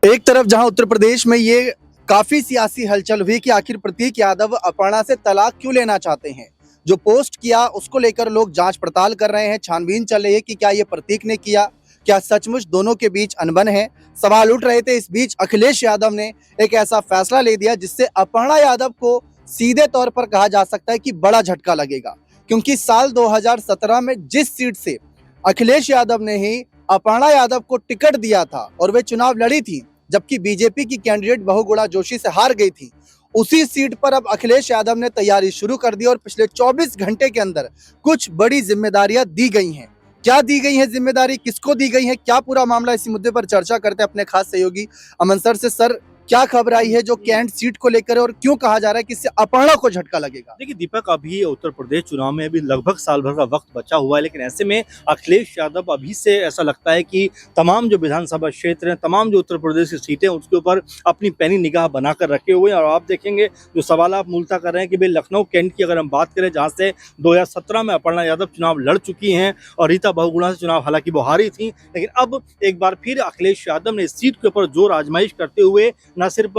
एक तरफ जहां उत्तर प्रदेश में ये काफी सियासी हलचल हुई कि आखिर प्रतीक यादव अपर्णा से तलाक क्यों लेना चाहते हैं। जो पोस्ट किया उसको लेकर लोग जांच पड़ताल कर रहे हैं, छानबीन चल रही है कि क्या ये प्रतीक ने किया, क्या सचमुच दोनों के बीच अनबन है। सवाल उठ रहे थे। इस बीच अखिलेश यादव ने एक ऐसा फैसला ले दिया जिससे अपर्णा यादव को सीधे तौर पर कहा जा सकता है कि बड़ा झटका लगेगा, क्योंकि साल 2017 में जिस सीट से अखिलेश यादव ने ही अपर्णा यादव को टिकट दिया था और वे चुनाव लड़ी थी, जबकि बीजेपी की कैंडिडेट बहुगुणा जोशी से हार गई थी, उसी सीट पर अब अखिलेश यादव ने तैयारी शुरू कर दी और पिछले 24 घंटे के अंदर कुछ बड़ी जिम्मेदारियां दी गई हैं। क्या दी गई है जिम्मेदारी, किसको दी गई है, क्या पूरा मामला, इसी मुद्दे पर चर्चा करते हैं अपने खास सहयोगी अमन सर से। सर, क्या खबर आई है जो कैंट सीट को लेकर और क्यों कहा जा रहा है कि इससे अपर्णा को झटका लगेगा? देखिए दीपक, अभी उत्तर प्रदेश चुनाव में अभी लगभग साल भर का वक्त बचा हुआ है, लेकिन ऐसे में अखिलेश यादव अभी से ऐसा लगता है कि तमाम जो विधानसभा क्षेत्र हैं, तमाम जो उत्तर प्रदेश की सीटें उसके ऊपर अपनी पैनी निगाह बनाकर रखे हुए हैं। और आप देखेंगे जो सवाल आप मूलतः कर रहे हैं कि भाई लखनऊ कैंट की अगर हम बात करें, जहाँ से 2017 में अपर्णा यादव चुनाव लड़ चुकी हैं और रीता बहुगुणा से चुनाव हालांकि वो हारी थी, लेकिन अब एक बार फिर अखिलेश यादव ने इस सीट के ऊपर जोर आजमाइश करते हुए न सिर्फ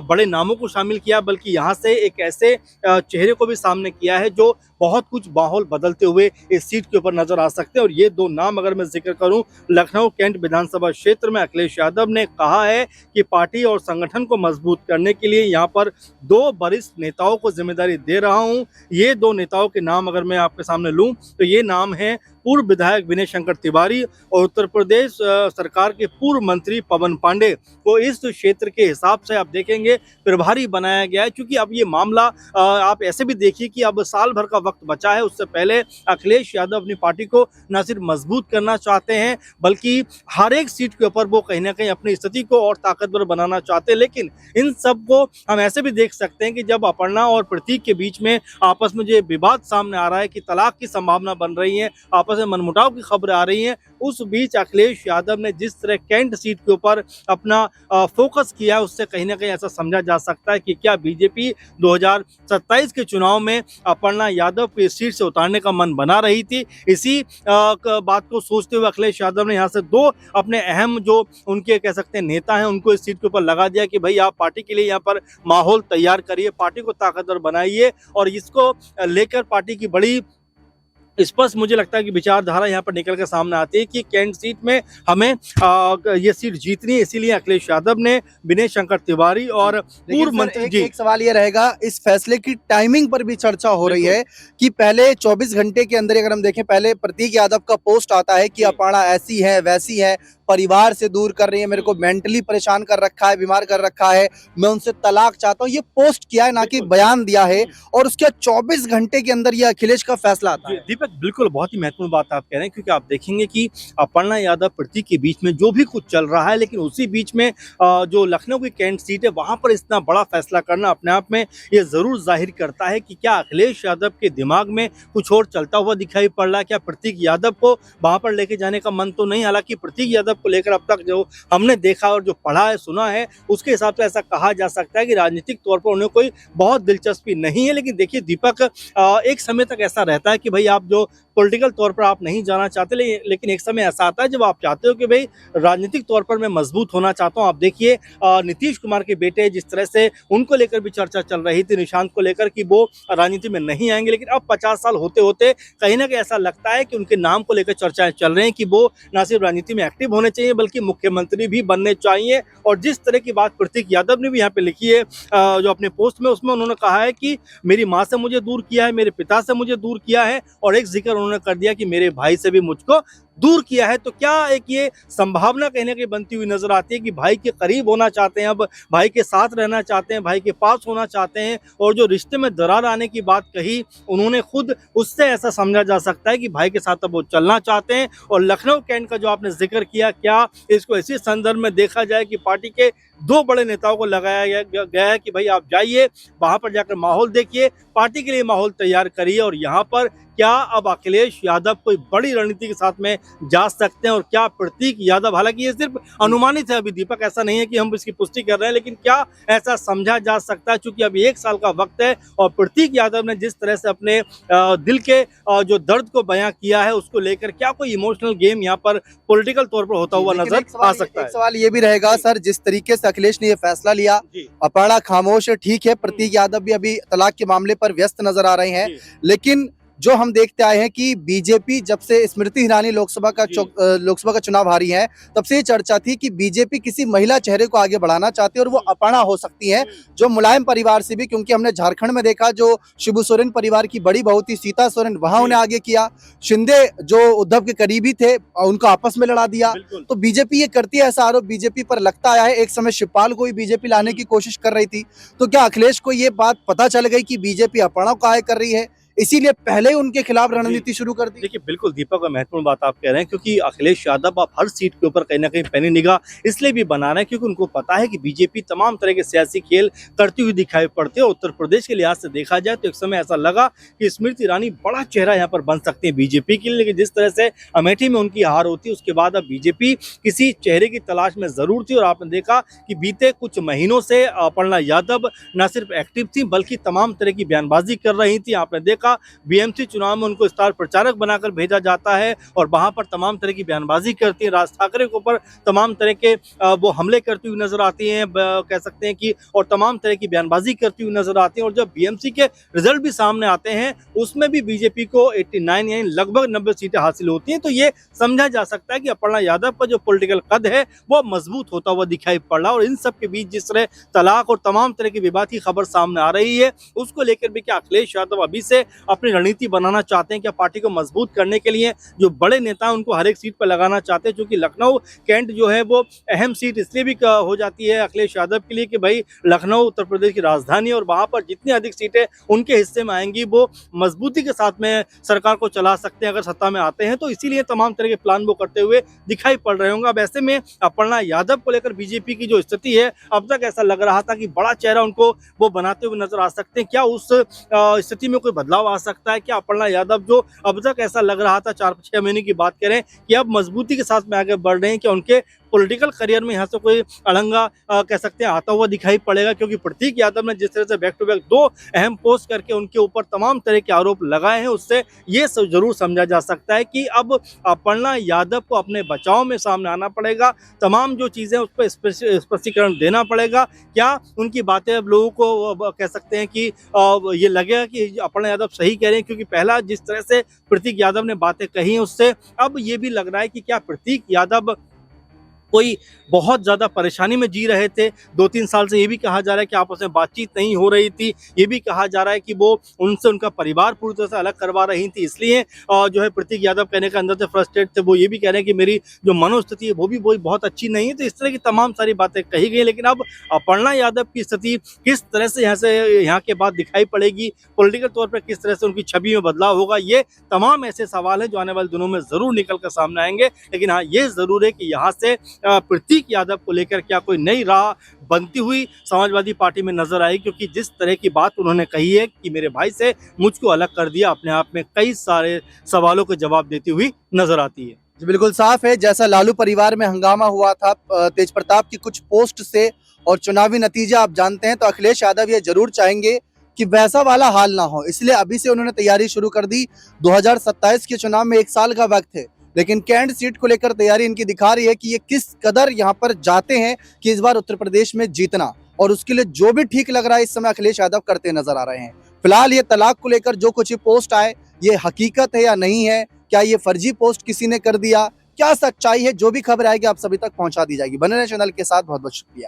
बड़े नामों को शामिल किया, बल्कि यहाँ से एक ऐसे चेहरे को भी सामने किया है जो बहुत कुछ माहौल बदलते हुए इस सीट के ऊपर नजर आ सकते हैं। और ये दो नाम अगर मैं जिक्र करूं, लखनऊ कैंट विधानसभा क्षेत्र में अखिलेश यादव ने कहा है कि पार्टी और संगठन को मजबूत करने के लिए यहाँ पर दो वरिष्ठ नेताओं को जिम्मेदारी दे रहा हूं। ये दो नेताओं के नाम अगर मैं आपके सामने लूं तो ये नाम है पूर्व विधायक विनय शंकर तिवारी और उत्तर प्रदेश सरकार के पूर्व मंत्री पवन पांडे को इस क्षेत्र के हिसाब से आप देखेंगे प्रभारी बनाया गया है। क्योंकि अब ये मामला आप ऐसे भी देखिए कि अब साल भर का वक्त बचा है, उससे पहले अखिलेश यादव अपनी पार्टी को न सिर्फ मजबूत करना चाहते हैं बल्कि हर एक सीट के ऊपर वो कहीं ना कहीं अपनी स्थिति को और ताकतवर बनाना चाहते हैं। लेकिन इन सब को हम ऐसे भी देख सकते हैं कि जब अपर्णा और प्रतीक के बीच में आपस में जो विवाद सामने आ रहा है कि तलाक की संभावना बन रही है, आपस में मनमुटाव की खबरें आ रही हैं, उस बीच अखिलेश यादव ने जिस तरह कैंट सीट के ऊपर अपना फोकस किया है, उससे कहीं ना कहीं ऐसा समझा जा सकता है कि क्या बीजेपी 2027 के चुनाव में अपर्णा यादव को इस सीट से उतारने का मन बना रही थी। इसी बात को सोचते हुए अखिलेश यादव ने यहाँ से दो अपने अहम जो उनके कह सकते हैं नेता हैं उनको इस सीट के ऊपर लगा दिया कि भाई आप पार्टी के लिए यहाँ पर माहौल तैयार करिए, पार्टी को ताकतवर बनाइए। और इसको लेकर पार्टी की बड़ी स्पष्ट मुझे लगता है कि विचारधारा यहाँ पर निकल कर सामने आती है कि कैंट सीट में हमें ये सीट जीतनी है। इसीलिए अखिलेश यादव ने विनय शंकर तिवारी और पूर्व मंत्री जी एक सवाल ये रहेगा, इस फैसले की टाइमिंग पर भी चर्चा हो रही है कि पहले 24 घंटे के अंदर अगर हम देखें, पहले प्रतीक यादव का पोस्ट आता है कि अपर्णा ऐसी है वैसी है, परिवार से दूर कर रही है, मेरे को मेंटली परेशान कर रखा है, बीमार कर रखा है, मैं उनसे तलाक चाहता हूँ, ये पोस्ट किया है ना कि बयान दिया है। और उसके 24 घंटे के अंदर ये अखिलेश का फैसला आता है। दीपक, बिल्कुल बहुत ही महत्वपूर्ण बात आप कह रहे हैं, क्योंकि आप देखेंगे कि अपर्णा यादव प्रतीक के बीच में जो भी कुछ चल रहा है, लेकिन उसी बीच में जो लखनऊ की कैंट सीट है वहां पर इतना बड़ा फैसला करना अपने आप में ये जरूर जाहिर करता है कि क्या अखिलेश यादव के दिमाग में कुछ और चलता हुआ दिखाई पड़ रहा है। क्या प्रतीक यादव को वहां पर लेके जाने का मन तो नहीं? हालांकि प्रतीक यादव को लेकर अब तक जो हमने देखा और जो पढ़ा है, सुना है, उसके हिसाब से ऐसा कहा जा सकता है कि राजनीतिक तौर पर उन्हें कोई बहुत दिलचस्पी नहीं है। लेकिन देखिए दीपक, एक समय तक ऐसा रहता है कि भाई आप जो पॉलिटिकल तौर पर आप नहीं जाना चाहते, लेकिन एक समय ऐसा आता है जब आप चाहते हो कि भाई राजनीतिक तौर पर मैं मजबूत होना चाहता हूं। आप देखिए नीतीश कुमार के बेटे जिस तरह से उनको लेकर भी चर्चा चल रही थी, निशांत को लेकर, कि वो राजनीति में नहीं आएंगे, लेकिन अब 50 साल होते होते कहीं ना कहीं ऐसा लगता है कि उनके नाम को लेकर चर्चाएं चल रही हैं कि वो न सिर्फ राजनीति में एक्टिव होने चाहिए बल्कि मुख्यमंत्री भी बनने चाहिए। और जिस तरह की बात प्रतीक यादव ने भी यहाँ पे लिखी है जो अपने पोस्ट में, उसमें उन्होंने कहा है कि मेरी माँ से मुझे दूर किया है, मेरे पिता से मुझे दूर किया है, और एक जिक्र उन्होंने कर दिया कि मेरे भाई से भी मुझको दूर किया है। तो क्या एक ये संभावना कहीं ना कहीं बनती हुई नजर आती है कि भाई के करीब होना चाहते हैं, अब भाई के साथ रहना चाहते हैं, भाई के पास होना चाहते हैं, और जो रिश्ते में दरार आने की बात कही उन्होंने खुद, उससे ऐसा समझा जा सकता है कि भाई के साथ अब वो चलना चाहते हैं। और लखनऊ कैंट का जो आपने जिक्र किया, क्या इसको इसी संदर्भ में देखा जाए कि पार्टी के दो बड़े नेताओं को लगाया गया है कि भाई आप जाइए, वहां पर जाकर माहौल देखिए, पार्टी के लिए माहौल तैयार करिए और यहाँ पर क्या अब अखिलेश यादव कोई बड़ी रणनीति के साथ में जा सकते हैं, और क्या प्रतीक यादव, हालांकि ये सिर्फ अनुमानित है अभी दीपक, ऐसा नहीं है कि हम इसकी पुष्टि कर रहे हैं, लेकिन क्या ऐसा समझा जा सकता है, चूंकि अभी 1 साल का वक्त है और प्रतीक यादव ने जिस तरह से अपने दिल के जो दर्द को बयां किया है, उसको लेकर क्या कोई इमोशनल गेम यहाँ पर पॉलिटिकल तौर पर होता हुआ लेकिन नजर आ सकता है? एक सवाल ये भी रहेगा सर, जिस तरीके से अखिलेश ने ये फैसला लिया, जी, अपर्णा खामोश है, ठीक है, प्रतीक यादव भी अभी तलाक के मामले पर व्यस्त नजर आ रहे हैं, जी, लेकिन जो हम देखते आए हैं कि बीजेपी जब से स्मृति ईरानी लोकसभा का चुनाव हारी है, तब से ये चर्चा थी कि बीजेपी किसी महिला चेहरे को आगे बढ़ाना चाहती है और वो अपर्णा हो सकती है, जो मुलायम परिवार से भी, क्योंकि हमने झारखंड में देखा जो शिबू सोरेन परिवार की बड़ी बहू थी सीता सोरेन, वहां उन्हें आगे किया, शिंदे जो उद्धव के करीबी थे उनको आपस में लड़ा दिया। बिल्कुल। तो बीजेपी ये करती है, ऐसा आरोप बीजेपी पर लगता आया है। एक समय शिवपाल को भी बीजेपी लाने की कोशिश कर रही थी, तो क्या अखिलेश को ये बात पता चल गई कि बीजेपी अपर्णा को आगे कर रही है, इसीलिए पहले ही उनके खिलाफ रणनीति शुरू कर दी? देखिए, बिल्कुल दीपक, और महत्वपूर्ण बात आप कह रहे हैं, क्योंकि अखिलेश यादव आप हर सीट के ऊपर कहीं ना कहीं पैनी निगाह इसलिए भी बना रहे हैं क्योंकि उनको पता है कि बीजेपी तमाम तरह के सियासी खेल करती हुई दिखाई पड़ती है। उत्तर प्रदेश के लिहाज से देखा जाए तो एक समय ऐसा लगा कि स्मृति ईरानी बड़ा चेहरा यहाँ पर बन सकती है बीजेपी के लिए, लेकिन जिस तरह से अमेठी में उनकी हार होती है उसके बाद अब बीजेपी किसी चेहरे की तलाश में जरूर थी, और आपने देखा कि बीते कुछ महीनों से अपर्णा यादव न सिर्फ एक्टिव थी बल्कि तमाम तरह की बयानबाजी कर रही थी। आपने देखा बीएमसी चुनाव में उनको स्टार प्रचारक बनाकर भेजा जाता है और वहां पर तमाम तरह की बयानबाजी करती है, राज ठाकरे के ऊपर तमाम तरह के वो हमले करती हुई नजर आती हैं, कह सकते हैं कि, और तमाम तरह की बयानबाजी करती हुई नजर आती हैं। और जब बीएमसी के रिजल्ट भी सामने आते हैं उसमें भी बीजेपी को 89 यानी लगभग 90 सीटें हासिल होती हैं, तो ये समझा जा सकता है कि अपर्णा यादव का जो पॉलिटिकल कद है वो मजबूत होता हुआ दिखाई पड़ रहा है। और इन सब के बीच जिस तरह तलाक और तमाम तरह की विवाद की खबर सामने आ रही है, उसको लेकर भी क्या अखिलेश यादव अभी से अपनी रणनीति बनाना चाहते हैं? क्या पार्टी को मजबूत करने के लिए जो बड़े नेता हैं उनको हर एक सीट पर लगाना चाहते हैं? क्योंकि लखनऊ कैंट जो है वो अहम सीट इसलिए भी हो जाती है अखिलेश यादव के लिए कि भाई लखनऊ उत्तर प्रदेश की राजधानी है और वहां पर जितनी अधिक सीटें उनके हिस्से में आएंगी वो मजबूती के साथ में सरकार को चला सकते हैं अगर सत्ता में आते हैं। तो इसीलिए तमाम तरह के प्लान वो करते हुए दिखाई पड़ रहे होंगे। अब ऐसे में अपर्णा यादव को लेकर बीजेपी की जो स्थिति है, अब तक ऐसा लग रहा था कि बड़ा चेहरा उनको वो बनाते हुए नजर आ सकते हैं, क्या उस स्थिति में कोई बदलाव आ सकता है? क्या अपर्णा यादव जो अब तक ऐसा लग रहा था 4-6 महीने की बात करें कि अब मजबूती के साथ में आगे बढ़ रहे हैं, कि उनके पॉलिटिकल करियर में यहाँ से कोई अड़ंगा कह सकते हैं आता हुआ दिखाई पड़ेगा? क्योंकि प्रतीक यादव ने जिस तरह से बैक टू बैक 2 अहम पोस्ट करके उनके ऊपर तमाम तरह के आरोप लगाए हैं, उससे ये जरूर समझा जा सकता है कि अब अपर्णा यादव को अपने बचाव में सामने आना पड़ेगा, तमाम जो चीज़ें उस पर स्पष्टीकरण देना पड़ेगा। क्या उनकी बातें अब लोगों को कह सकते हैं कि ये लगेगा कि अपर्णा यादव सही कह रहे हैं? क्योंकि पहला जिस तरह से प्रतीक यादव ने बातें कही हैं उससे अब ये भी लग रहा है कि क्या प्रतीक यादव कोई बहुत ज़्यादा परेशानी में जी रहे थे। 2-3 साल से ये भी कहा जा रहा है कि आपस में बातचीत नहीं हो रही थी, ये भी कहा जा रहा है कि वो उनसे उनका परिवार पूरी तरह से अलग करवा रही थी, इसलिए जो है प्रतीक यादव कहने का अंदर से फ्रस्ट्रेट थे। वो ये भी कह रहे हैं कि मेरी जो मनोस्थिति है वो भी बहुत अच्छी नहीं है। तो इस तरह की तमाम सारी बातें कही गई, लेकिन अब अपर्णा यादव की स्थिति किस तरह से यहाँ के बाद दिखाई पड़ेगी, पॉलिटिकल तौर पर किस तरह से उनकी छवि में बदलाव होगा, ये तमाम ऐसे सवाल हैं जो आने वाले दिनों में ज़रूर निकल कर सामने आएंगे। लेकिन हाँ, ये ज़रूर है कि यहाँ से प्रतीक यादव को लेकर क्या कोई नई राह बनती हुई समाजवादी पार्टी में नजर आई, क्योंकि जिस तरह की बात उन्होंने कही है कि मेरे भाई से मुझको अलग कर दिया, अपने आप में कई सारे सवालों के जवाब देती हुई नजर आती है। जी बिल्कुल साफ है, जैसा लालू परिवार में हंगामा हुआ था तेज प्रताप की कुछ पोस्ट से और चुनावी नतीजा आप जानते हैं, तो अखिलेश यादव ये जरूर चाहेंगे कि वैसा वाला हाल ना हो, इसलिए अभी से उन्होंने तैयारी शुरू कर दी। 2027 के चुनाव में 1 साल का वक्त है, लेकिन कैंट सीट को लेकर तैयारी इनकी दिखा रही है कि ये किस कदर यहाँ पर जाते हैं कि इस बार उत्तर प्रदेश में जीतना, और उसके लिए जो भी ठीक लग रहा है इस समय अखिलेश यादव करते नजर आ रहे हैं। फिलहाल ये तलाक को लेकर जो कुछ पोस्ट आए, ये हकीकत है या नहीं है, क्या ये फर्जी पोस्ट किसी ने कर दिया, क्या सच्चाई है, जो भी खबर आएगी आप सभी तक पहुंचा दी जाएगी। बने रहे चैनल के साथ, बहुत बहुत शुक्रिया।